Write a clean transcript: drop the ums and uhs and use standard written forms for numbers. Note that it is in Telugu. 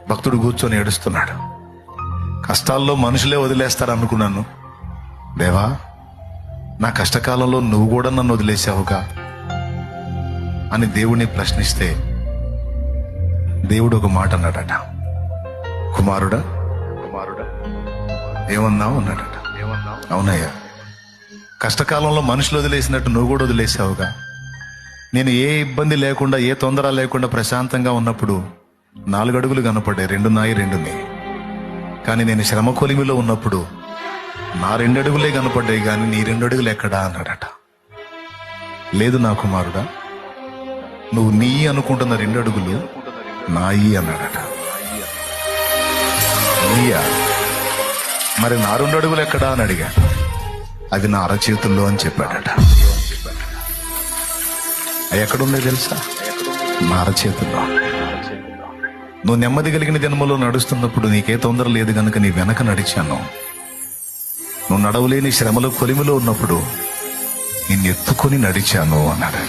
భక్తుడు కూర్చొని ఏడుస్తున్నాడు. కష్టాల్లో మనుషులే వదిలేస్తారు అనుకున్నాను. దేవా, నా కష్టకాలంలో నువ్వు కూడా నన్ను వదిలేసావుగా అని దేవుణ్ణి ప్రశ్నిస్తే దేవుడు ఒక మాట అన్నాడట. కుమారుడా ఏమన్నావు అన్నాడట. అవునయ్యా, కష్టకాలంలో మనుషులు వదిలేసినట్టు నువ్వు కూడా వదిలేసావుగా. నేను ఏ ఇబ్బంది లేకుండా, ఏ తొందర లేకుండా ప్రశాంతంగా ఉన్నప్పుడు 4 అడుగులు కనపడ్డాయి, 2 నాయి 2 నీ. కానీ నేను శ్రమ కొలిమిలో ఉన్నప్పుడు నా 2 అడుగులే కనపడ్డాయి, కానీ నీ 2 అడుగులు ఎక్కడా అన్నాడట. లేదు నా కుమారుడా, నువ్వు నీ అనుకుంటున్న 2 అడుగులు నాయి అన్నాడట. నీయా? మరి నా 2 అడుగులు ఎక్కడా అని అడిగాడు. అవి నా అరచేతుల్లో అని చెప్పాడట. అవి ఎక్కడున్నాయి తెలుసా? నా అరచేతుల్లో. నువ్వు నెమ్మది కలిగిన జన్మలో నడుస్తున్నప్పుడు నీకే తొందర లేదు గనుక నీ వెనక నడిచాను. నువ్వు నడవలేని శ్రమలో కొలిమిలో ఉన్నప్పుడు నిన్ను ఎత్తుకొని నడిచాను అన్నాడు.